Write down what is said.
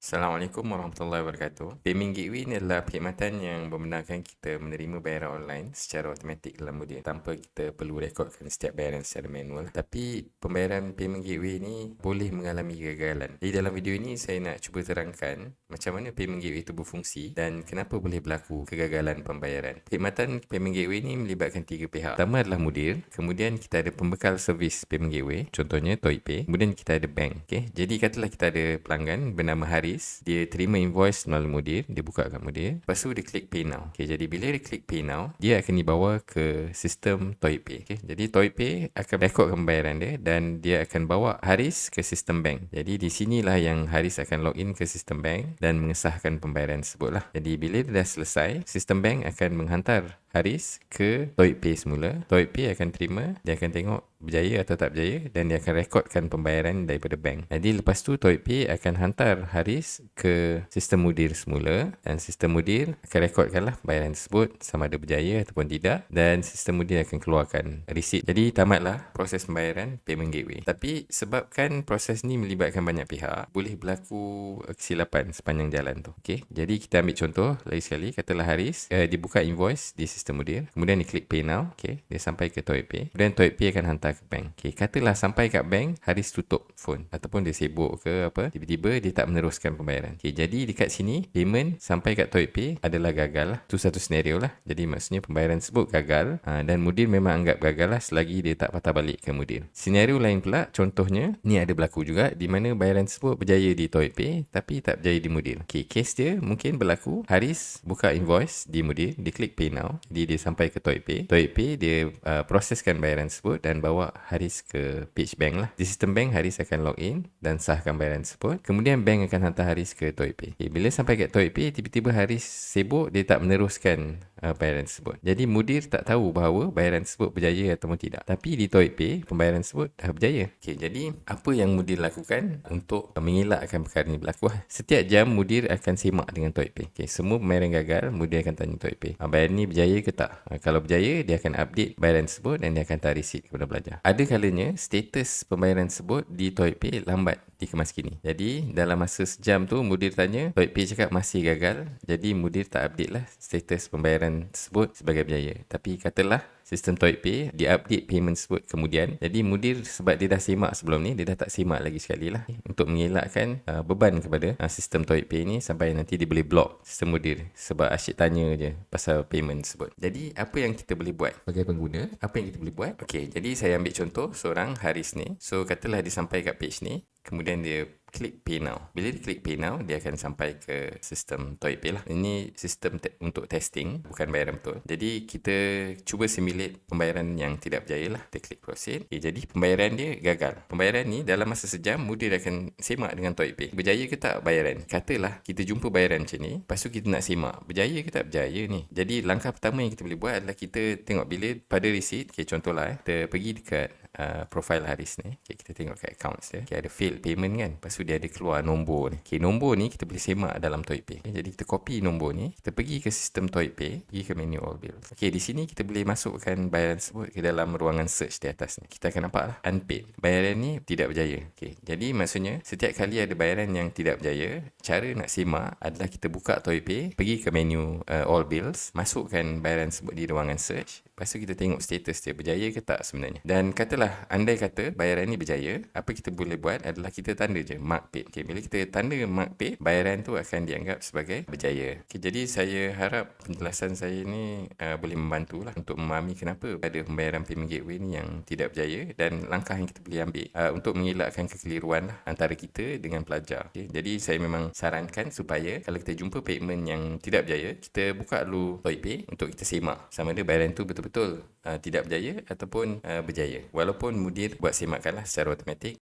Assalamualaikum warahmatullahi wabarakatuh. Payment gateway ini adalah perkhidmatan yang membenarkan kita menerima bayaran online secara automatik dalam mudir tanpa kita perlu rekodkan setiap bayaran secara manual. Tapi pembayaran payment gateway ini boleh mengalami kegagalan. Jadi dalam video ini saya nak cuba terangkan macam mana payment gateway itu berfungsi dan kenapa boleh berlaku kegagalan pembayaran. Perkhidmatan payment gateway ini melibatkan tiga pihak. Pertama adalah mudir, kemudian kita ada pembekal servis payment gateway, contohnya ToyPay, kemudian kita ada bank. Okay? Jadi katalah kita ada pelanggan bernama Haris, dia terima invoice melalui mudir, dia buka kat mudir, lepas tu dia klik pay now. Okay, jadi bila dia klik pay now, dia akan dibawa ke sistem ToyPay. Okay, jadi ToyPay akan rekodkan pembayaran dia dan dia akan bawa Haris ke sistem bank. Jadi di sinilah yang Haris akan login ke sistem bank dan mengesahkan pembayaran tersebut lah. Jadi bila dia dah selesai, sistem bank akan menghantar Haris ke ToyPay semula. ToyPay akan terima, dia akan tengok berjaya atau tak berjaya dan dia akan rekodkan pembayaran daripada bank. Jadi lepas tu ToyPay akan hantar Haris ke sistem mudir semula dan sistem mudir akan rekodkanlah pembayaran tersebut sama ada berjaya ataupun tidak dan sistem mudir akan keluarkan resit. Jadi tamatlah proses pembayaran payment gateway. Tapi sebabkan proses ni melibatkan banyak pihak, boleh berlaku kesilapan sepanjang jalan tu. Okay, jadi kita ambil contoh lagi sekali. Katalah Haris dibuka invoice di sistem mudir, kemudian dia klik pay now. Okay, dia sampai ke ToyPay, kemudian ToyPay akan hantar ke bank. Okay, katalah sampai kat bank, Haris tutup phone ataupun dia sibuk ke apa, tiba-tiba dia tak meneruskan pembayaran. Okay, jadi dekat sini payment sampai kat ToyPay adalah gagal lah. Itu satu senario lah. Jadi maksudnya pembayaran tersebut gagal dan mudir memang anggap gagal lah selagi dia tak patah balik ke mudir. Senario lain pula, contohnya ni ada berlaku juga di mana bayaran tersebut berjaya di ToyPay tapi tak berjaya di mudir. Okay, case dia mungkin berlaku Haris buka invoice di mudir, dia klik pay now, jadi dia sampai ke ToyPay. ToyPay dia proseskan bayaran tersebut dan bawa Haris ke page bank lah. Di sistem bank, Haris akan login dan sahkan bayaran tersebut. Kemudian bank akan hantar Haris ke ToyPay. Okay, bila sampai ke ToyPay, tiba-tiba Haris sibuk, dia tak meneruskan bayaran tersebut. Jadi mudir tak tahu bahawa bayaran tersebut berjaya ataupun tidak. Tapi di ToyPay, pembayaran tersebut dah berjaya. Okay, jadi apa yang mudir lakukan untuk mengelakkan perkara ini berlaku? Setiap jam mudir akan semak dengan ToyPay. Okay, semua pembayaran gagal, mudir akan tanya ToyPay, bayaran ni berjaya ke tak? Kalau berjaya, dia akan update bayaran tersebut dan dia akan hantar resit kepada pelajar. Ada kalanya status pembayaran tersebut di ToyPay lambat dikemas kini. Jadi dalam masa sejam tu mudir tanya, ToyPay cakap masih gagal. Jadi mudir tak update lah status pembayaran tersebut sebagai berjaya. Tapi katalah sistem ToyPay di-update payment tersebut kemudian. Jadi mudir sebab dia dah semak sebelum ni, dia dah tak semak lagi sekali lah. Untuk mengelakkan beban kepada sistem ToyPay ni sampai nanti dia boleh block sistem mudir sebab asyik tanya je pasal payment tersebut. Jadi apa yang kita boleh buat sebagai pengguna? Apa yang kita boleh buat? Okay, jadi saya ambil contoh seorang Haris ni. So katalah dia sampai kat page ni, kemudian dia klik pay now. Bila dia klik pay now, dia akan sampai ke sistem ToyPay lah. Ini sistem untuk testing, bukan bayaran betul. Jadi kita cuba simulate pembayaran yang tidak berjaya lah. Kita klik proceed. Okay, jadi pembayaran dia gagal. Pembayaran ni dalam masa sejam, mudir akan semak dengan ToyPay. Berjaya ke tak bayaran? Katalah kita jumpa bayaran macam ni, lepas tu kita nak semak. Berjaya ke tak berjaya ni? Jadi langkah pertama yang kita boleh buat adalah kita tengok bila pada receipt. Okay, contohlah kita pergi dekat profile Haris ni. Okay, kita tengok kat accounts dia. Okay, ada failed payment kan. Lepas tu dia ada keluar nombor ni. Okay, nombor ni kita boleh semak dalam ToyPay. Okay, jadi kita copy nombor ni. Kita pergi ke sistem ToyPay. Pergi ke menu all bills. Okay, di sini kita boleh masukkan bayaran tersebut ke dalam ruangan search di atas ni. Kita akan nampak lah unpaid. Bayaran ni tidak berjaya. Okay, jadi maksudnya setiap kali ada bayaran yang tidak berjaya, cara nak semak adalah kita buka ToyPay. Pergi ke menu all bills. Masukkan bayaran tersebut di ruangan search. Lepas tu kita tengok status dia berjaya ke tak sebenarnya. Dan katalah andai kata bayaran ni berjaya, apa kita boleh buat adalah kita tanda je mark paid. Okay, bila kita tanda mark paid, bayaran tu akan dianggap sebagai berjaya. Okay, jadi saya harap penjelasan saya ni boleh membantulah untuk memahami kenapa ada pembayaran payment gateway ni yang tidak berjaya dan langkah yang kita boleh ambil untuk mengelakkan kekeliruan lah antara kita dengan pelajar. Okay, jadi saya memang sarankan supaya kalau kita jumpa payment yang tidak berjaya, kita buka dulu ToyPay untuk kita semak sama ada bayaran tu betul-betul tidak berjaya ataupun berjaya. Walaupun mudir buat semakkan lah secara automatik.